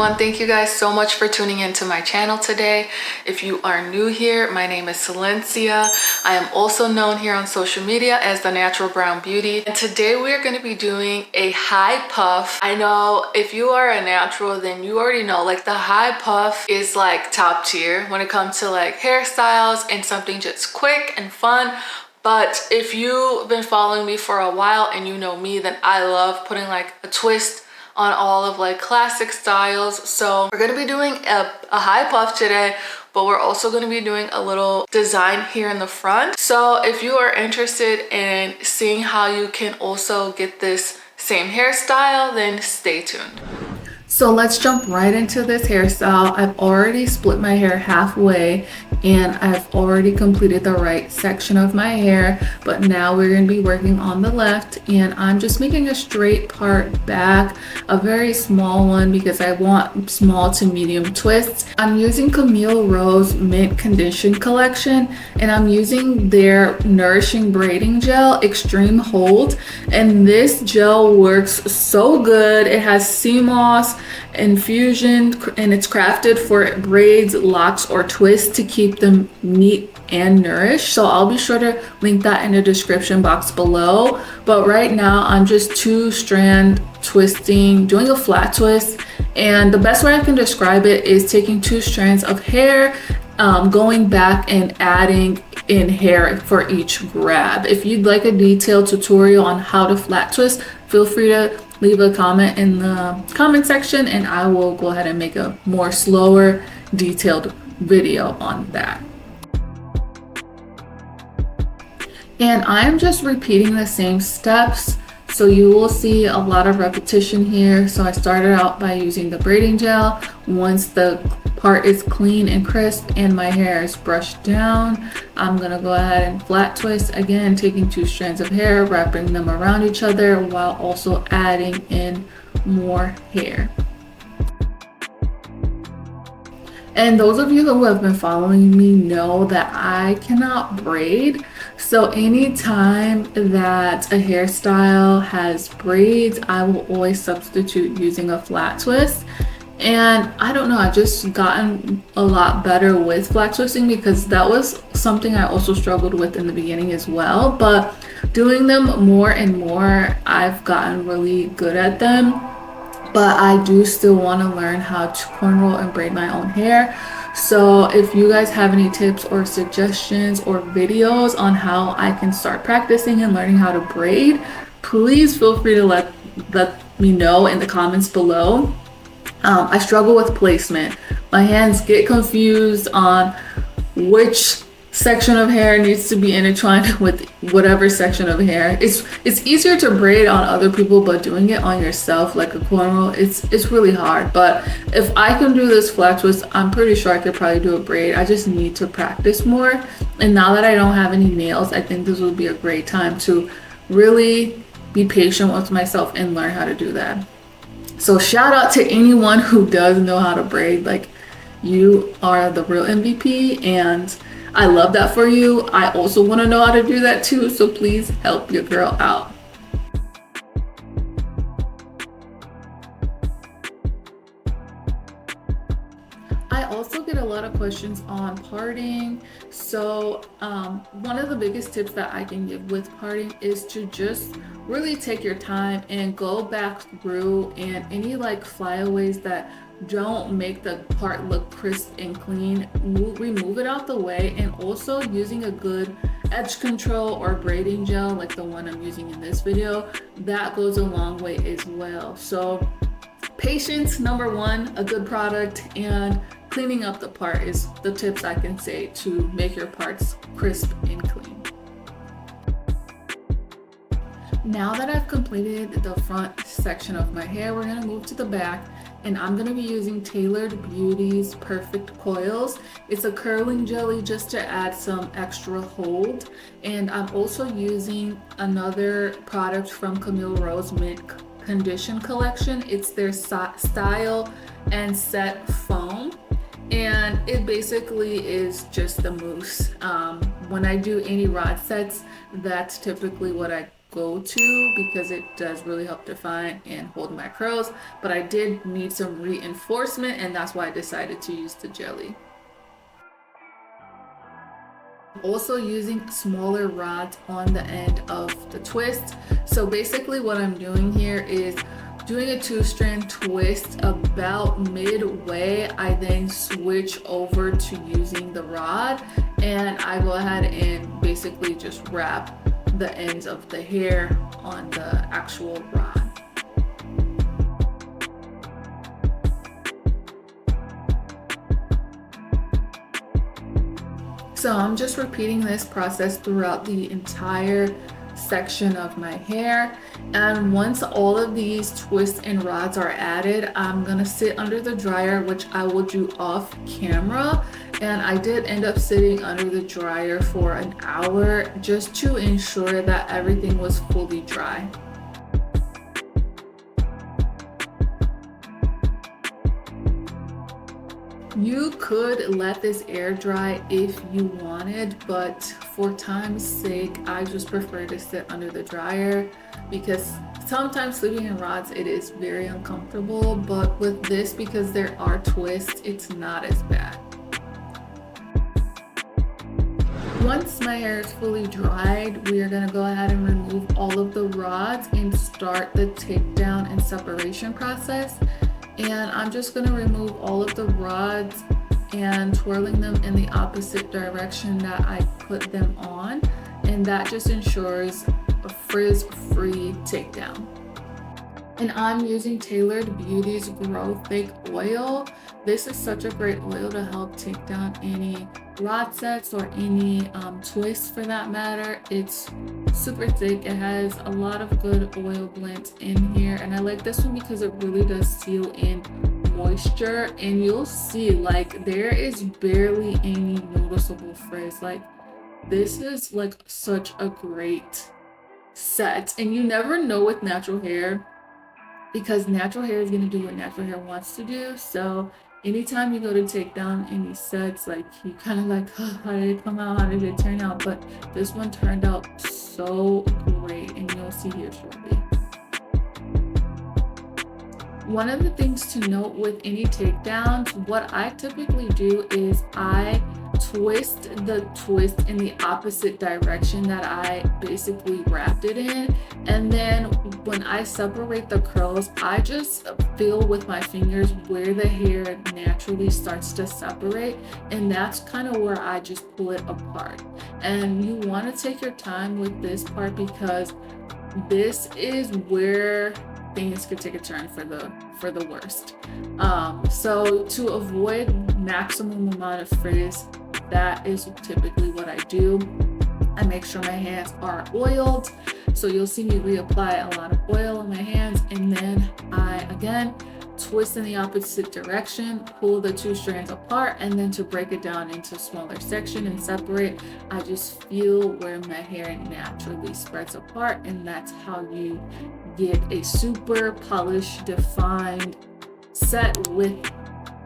everyone, thank you guys so much for tuning into my channel today. If you are new here, my name is Silencia. I am also known here on social media as the Natural Brown Beauty, and today we are going to be doing a high puff. I know if you are a natural, then you already know like the high puff is like top tier when it comes to like hairstyles and something just quick and fun. But if you've been following me for a while and you know me, then I love putting like a twist on all of like classic styles. So we're gonna be doing a high puff today, but we're also gonna be doing a little design here in the front. So if you are interested in seeing how you can also get this same hairstyle, then stay tuned. So let's jump right into this hairstyle. I've already split my hair halfway and I've already completed the right section of my hair, but now we're going to be working on the left, and I'm just making a straight part back, a very small one because I want small to medium twists. I'm using Camille Rose Mint Condition Collection, and I'm using their Nourishing Braiding Gel Extreme Hold, and this gel works so good. It has sea moss infusion and it's crafted for braids, locks, or twists to keep them neat and nourished. So I'll be sure to link that in the description box below. But right now I'm just 2-strand twisting, doing a flat twist, and the best way I can describe it is taking 2 strands of hair, going back and adding in hair for each grab. If you'd like a detailed tutorial on how to flat twist, feel free to leave a comment in the comment section and I will go ahead and make a more slower, detailed video on that. And I'm just repeating the same steps, so you will see a lot of repetition here. So I started out by using the braiding gel. Once the part is clean and crisp and my hair is brushed down, I'm gonna go ahead and flat twist again, taking 2 strands of hair, wrapping them around each other while also adding in more hair. And those of you who have been following me know that I cannot braid. So anytime that a hairstyle has braids, I will always substitute using a flat twist. And I don't know, I've just gotten a lot better with flat twisting because that was something I also struggled with in the beginning as well. But doing them more and more, I've gotten really good at them. But I do still want to learn how to cornrow and braid my own hair. So if you guys have any tips or suggestions or videos on how I can start practicing and learning how to braid, please feel free to let me know in the comments below. I struggle with placement. My hands get confused on which section of hair needs to be intertwined with whatever section of hair. It's easier to braid on other people, but doing it on yourself like a cornrow, it's really hard. But if I can do this flat twist, I'm pretty sure I could probably do a braid. I just need to practice more. And now that I don't have any nails, I think this would be a great time to really be patient with myself and learn how to do that. So shout out to anyone who does know how to braid. Like, you are the real MVP and I love that for you. I also want to know how to do that too, so please help your girl out. I also get a lot of questions on parting. So one of the biggest tips that I can give with parting is to just really take your time and go back through, and any like flyaways that don't make the part look crisp and clean, remove it out the way. And also using a good edge control or braiding gel like the one I'm using in this video, that goes a long way as well. So patience, number one, a good product, and cleaning up the part is the tips I can say to make your parts crisp and clean. Now that I've completed the front section of my hair, we're going to move to the back, and I'm going to be using Tailored Beauty's Perfect Coils. It's a curling jelly just to add some extra hold. And I'm also using another product from Camille Rose Mint Condition Collection. It's their Style and Set Foam, and it basically is just the mousse. When I do any rod sets, that's typically what I go-to because it does really help define and hold my curls, but I did need some reinforcement, and that's why I decided to use the jelly. Also using smaller rods on the end of the twist. So basically what I'm doing here is doing a 2-strand twist about midway. I then switch over to using the rod, and I go ahead and basically just wrap the ends of the hair on the actual rod. So I'm just repeating this process throughout the entire section of my hair, and once all of these twists and rods are added, I'm gonna sit under the dryer, which I will do off camera. And I did end up sitting under the dryer for an hour just to ensure that everything was fully dry. You could let this air dry if you wanted, but for time's sake, I just prefer to sit under the dryer because sometimes sleeping in rods, it is very uncomfortable, but with this, because there are twists, it's not as bad. Once my hair is fully dried, we are going to go ahead and remove all of the rods and start the takedown and separation process. And I'm just going to remove all of the rods and twirling them in the opposite direction that I put them on, and that just ensures a frizz-free takedown. And I'm using Tailored Beauty's Grow Thick oil. This is such a great oil to help take down any rod sets or any twists for that matter. It's super thick. It has a lot of good oil blends in here, and I like this one because it really does seal in moisture, and you'll see like there is barely any noticeable frizz. Like this is like such a great set, and you never know with natural hair because natural hair is going to do what natural hair wants to do. So anytime you go to take down any sets, like you kind of like, oh, how did it come out? How did it turn out? But this one turned out so great, and you'll see here shortly. One of the things to note with any takedowns, what I typically do is I twist the twist in the opposite direction that I basically wrapped it in, and then when I separate the curls, I just feel with my fingers where the hair naturally starts to separate, and that's kind of where I just pull it apart. And you want to take your time with this part because this is where things could take a turn for the worst. So to avoid maximum amount of frizz, that is typically what I do. I make sure my hands are oiled, so you'll see me reapply a lot of oil on my hands, and then I again twist in the opposite direction, pull the 2 strands apart, and then to break it down into smaller section and separate, I just feel where my hair naturally spreads apart, and that's how you get a super polished, defined set with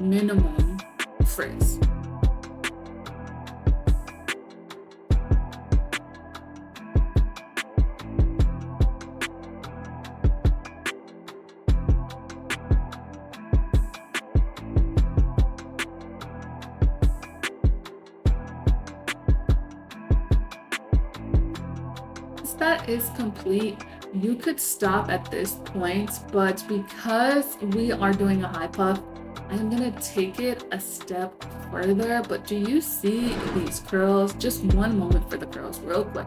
minimum frizz. That is complete. You could stop at this point, but because we are doing a high puff, I'm gonna take it a step further. But do you see these curls? Just one moment for the curls real quick.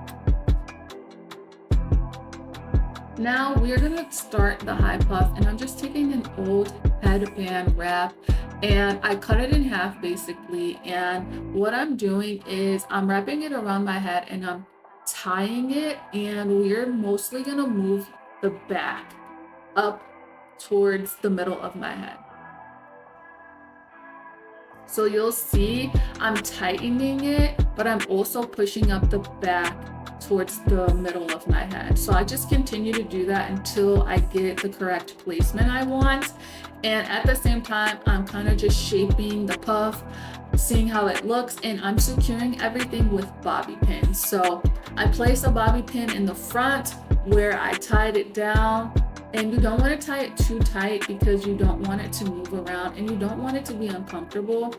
Now we're gonna start the high puff, and I'm just taking an old headband wrap and I cut it in half basically, and what I'm doing is I'm wrapping it around my head and I'm tying it, and we're mostly gonna move the back up towards the middle of my head. So you'll see I'm tightening it, but I'm also pushing up the back towards the middle of my head. So I just continue to do that until I get the correct placement I want. And at the same time, I'm kind of just shaping the puff, seeing how it looks, and I'm securing everything with bobby pins. So I place a bobby pin in the front, where I tied it down. And you don't want to tie it too tight because you don't want it to move around and you don't want it to be uncomfortable.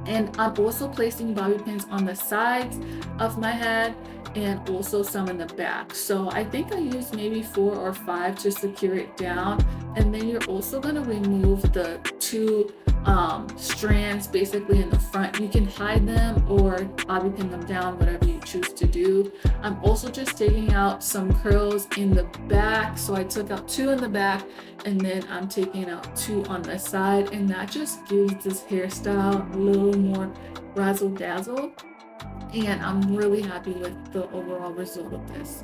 And I'm also placing bobby pins on the sides of my head and also some in the back. So I think I used maybe 4 or 5 to secure it down. And then you're also going to remove the 2 strands basically in the front. You can hide them or bobby pin them down, whatever you choose to do. I'm also just taking out some curls in the back. So I took out 2 in the back and then I'm taking out 2 on the side, and that just gives this hairstyle a little more razzle dazzle, and I'm really happy with the overall result of this.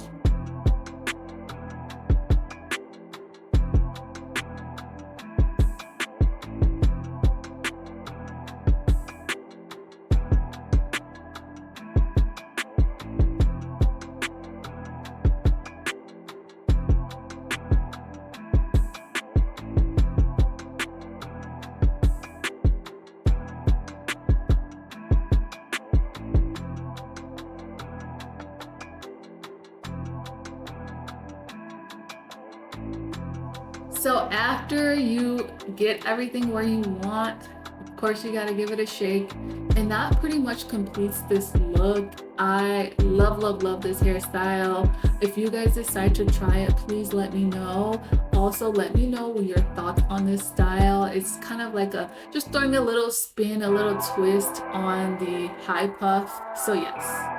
So after you get everything where you want, of course you gotta give it a shake, and that pretty much completes this look. I love this hairstyle. If you guys decide to try it, please let me know. Also, let me know your thoughts on this style. It's kind of like just throwing a little spin, a little twist on the high puff. So yes.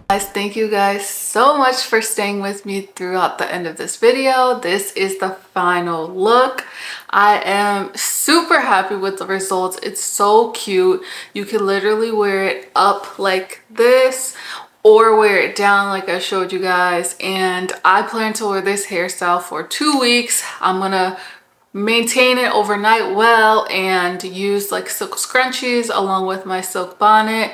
Guys, thank you guys so much for staying with me throughout the end of this video. This is the final look. I am super happy with the results. It's so cute. You can literally wear it up like this or wear it down like I showed you guys, and I plan to wear this hairstyle for 2 weeks. I'm gonna maintain it overnight well and use like silk scrunchies along with my silk bonnet.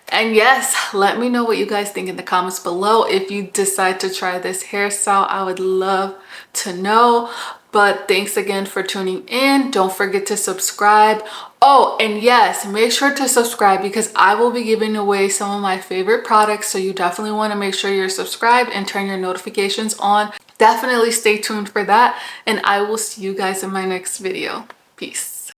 And yes, let me know what you guys think in the comments below. If you decide to try this hairstyle, I would love to know. But thanks again for tuning in. Don't forget to subscribe. Oh, and yes, make sure to subscribe because I will be giving away some of my favorite products. So you definitely want to make sure you're subscribed and turn your notifications on. Definitely stay tuned for that. And I will see you guys in my next video. Peace.